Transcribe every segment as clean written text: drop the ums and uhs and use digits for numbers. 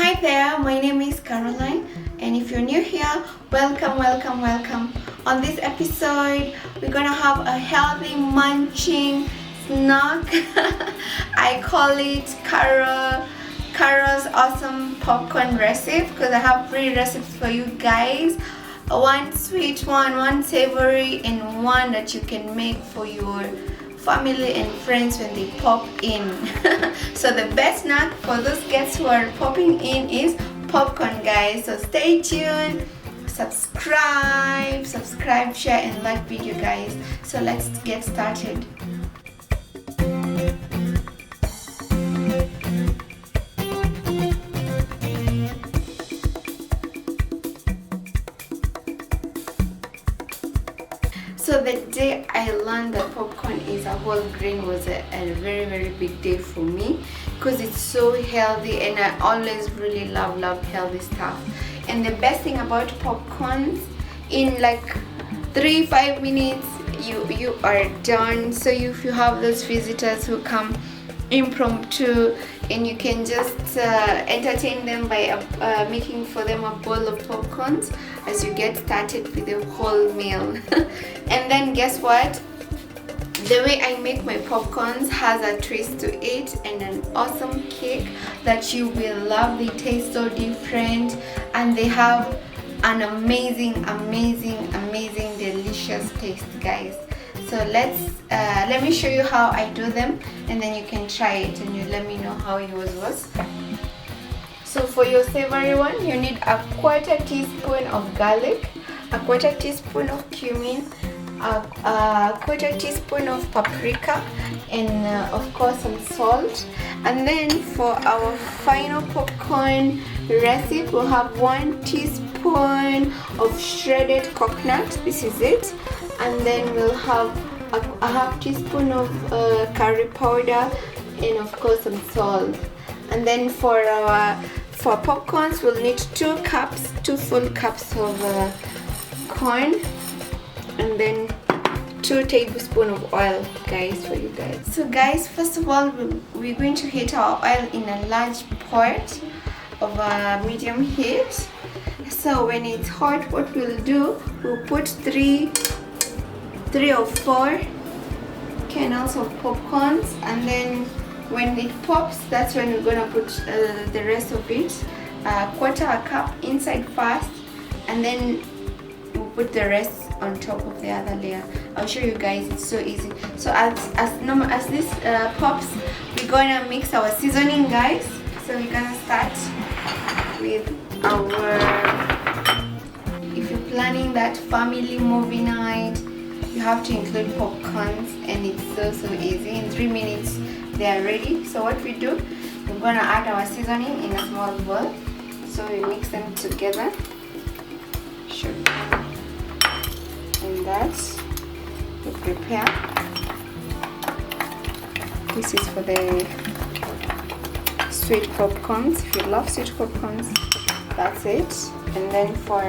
Hi there, my name is Caroline, and if you're new here, welcome. On this episode, we're gonna have a healthy munching snack. I call it Carol's awesome popcorn recipe because I have 3 recipes for you guys. One sweet one savory, and one that you can make for your family and friends when they pop in. So the best snack for those guests who are popping in is popcorn, guys. So stay tuned, subscribe, share and like video, guys. So let's get started. So the day I learned that popcorn is a whole grain was a very big day for me because it's so healthy, and I always really love healthy stuff. And the best thing about popcorns, in like 3-5 minutes you are done. So if you have those visitors who come impromptu, and you can just entertain them by making for them a bowl of popcorns as you get started with the whole meal. And then guess what? The way I make my popcorns has a twist to it and an awesome cake that you will love. They taste so different and they have an amazing delicious taste, guys. So let me show you how I do them, and then you can try it and you let me know how yours was. So for your savory one, you need a 1/4 teaspoon of garlic, a 1/4 teaspoon of cumin, a 1/4 teaspoon of paprika, and of course some salt. And then for our final popcorn recipe, we'll have 1 teaspoon of shredded coconut. This is it. And then we'll have a 1/2 teaspoon of curry powder, and of course some salt. And then for popcorns, we'll need 2 full cups of corn, and then 2 tablespoons of oil, guys, for you guys. So guys, first of all, we're going to heat our oil in a large pot of medium heat. So when it's hot, what we'll do, we'll put 3 or 4 kernels of popcorns, and then when it pops, that's when we're gonna put the rest of it, 1/4 cup inside first, and then we'll put the rest on top of the other layer. I'll show you guys, it's so easy. So as this pops, we're gonna mix our seasoning, guys. So we're gonna start with our, if you're planning that family movie night, you have to include popcorns, and it's so easy. In 3 minutes they are ready. So what we do, we're gonna add our seasoning in a small bowl. So we mix them together. And that we prepare. This is for the sweet popcorns. If you love sweet popcorns, that's it. And then for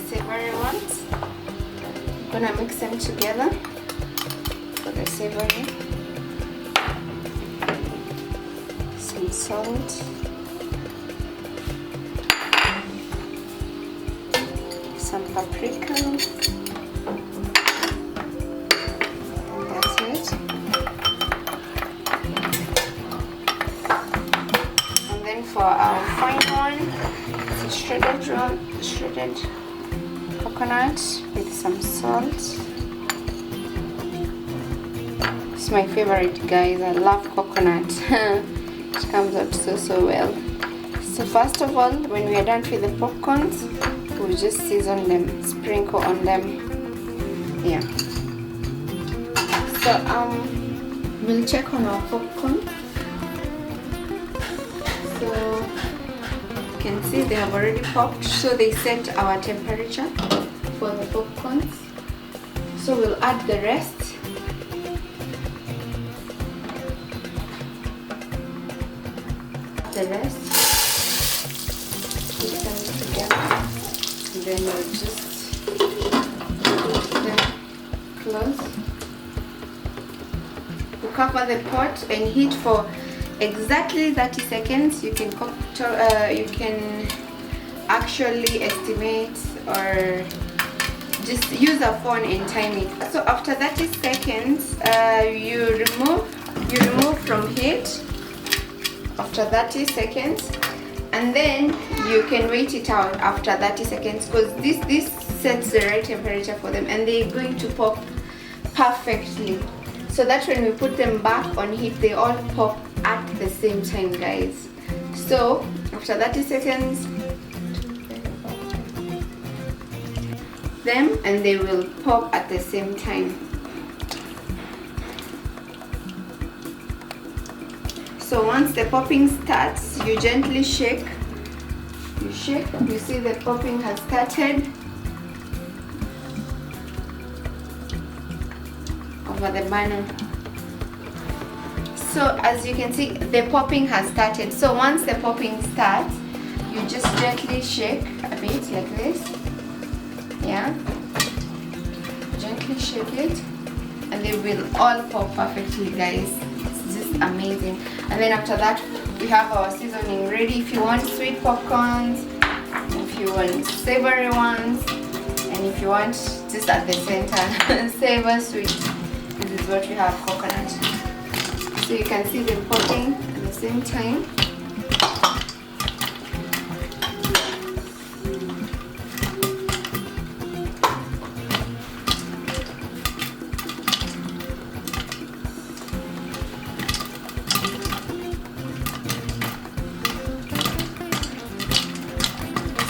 savory ones, I'm gonna mix them together. For the savory, some salt, some paprika, that's it. And then for our fine one, it's shredded coconut with some salt. It's my favorite, guys. I love coconut. It comes out so well. So first of all, when we are done with the popcorns, we'll just season them, sprinkle on them. Yeah. So we'll check on our popcorn. So you can see they have already popped, so they set our temperature for the popcorns. So we'll add the rest. Put them together, and then we'll just put them close. We'll cover the pot and heat for exactly 30 seconds. You can actually estimate or just use a phone and time it. So after 30 seconds, you remove from heat after 30 seconds, and then you can wait it out after 30 seconds, because this sets the right temperature for them, and they're going to pop perfectly, so that when we put them back on heat, they all pop at the same time, guys. So after 30 seconds, them, and they will pop at the same time. So once the popping starts, you gently shake. You shake, you see the popping has started over the burner. So as you can see, the popping has started. So once the popping starts, you just gently shake a bit like this. Yeah, gently shake it, and they will all pop perfectly, guys. It's just amazing. And then after that, we have our seasoning ready. If you want sweet popcorns, if you want savory ones, and if you want just at the center savor sweet, this is what we have: coconut. So you can see them popping at the same time.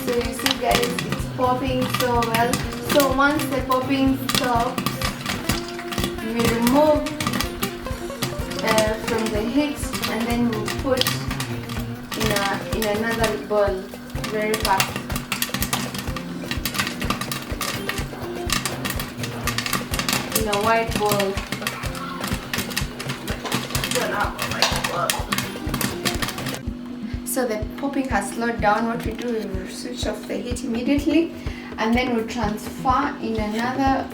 So you see, guys, it's popping so well. So once the popping stops, we remove from the heat, and then we put in another bowl very fast. In a white bowl. So the popping has slowed down. What we do is we switch off the heat immediately, and then we transfer in another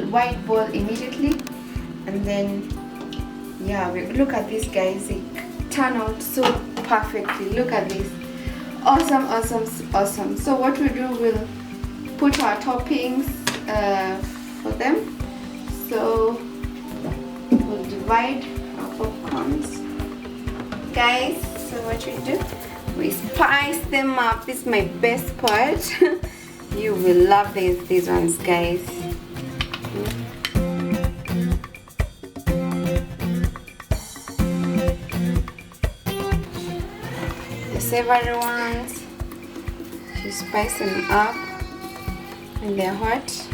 white bowl immediately, and then yeah, look at this, guys. It turned out so perfectly. Look at this. Awesome, awesome, awesome. So what we do, we'll put our toppings for them. So we'll divide our popcorns, guys. So what we do, we spice them up. This is my best part. You will love these ones, guys. The savory ones, you spice them up when they're hot.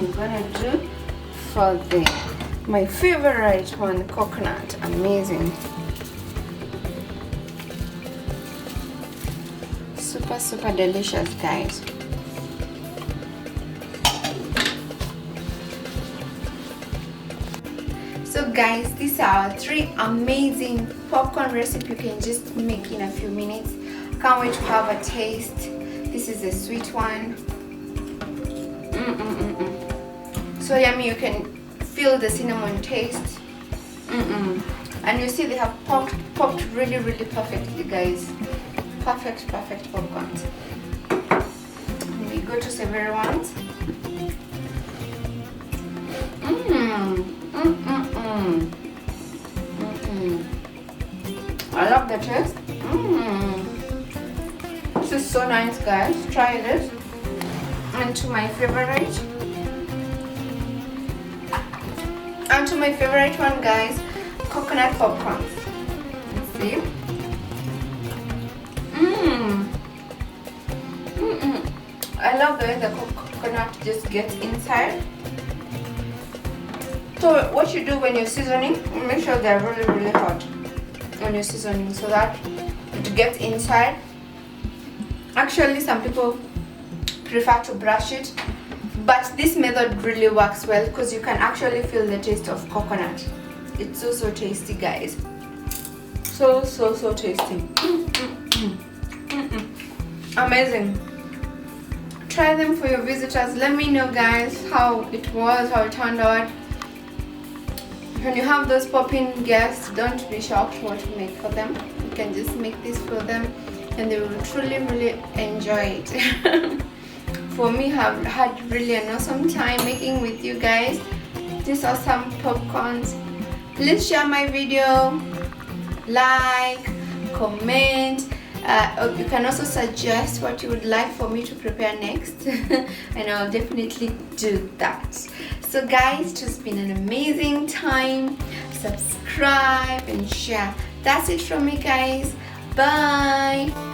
We're gonna do for my favorite one, coconut. Amazing, super delicious, guys. So guys, these are 3 amazing popcorn recipes you can just make in a few minutes. Can't wait to have a taste. This is a sweet one. So yummy. You can feel the cinnamon taste. And you see they have popped really perfectly, guys. Perfect popcorns. We go to savory ones. I love the taste. This is so nice, guys. Try this. And to my favorite one, guys, coconut popcorns. Let's see. I love the way the coconut just gets inside. So what you do when you're seasoning, make sure they're really hot when you're seasoning, so that it gets inside. Actually, some people prefer to brush it, but this method really works well because you can actually feel the taste of coconut. It's so tasty, guys. So tasty. Amazing. try them for your visitors. Let me know, guys, how it was, how it turned out. When you have those popping guests, don't be shocked what to make for them. You can just make this for them and they will truly really enjoy it. For me, I've had really an awesome time making with you guys these awesome popcorns. Please share my video, like, comment. You can also suggest what you would like for me to prepare next and I'll definitely do that. So guys, it's just been an amazing time. Subscribe and share. That's it from me, guys. Bye.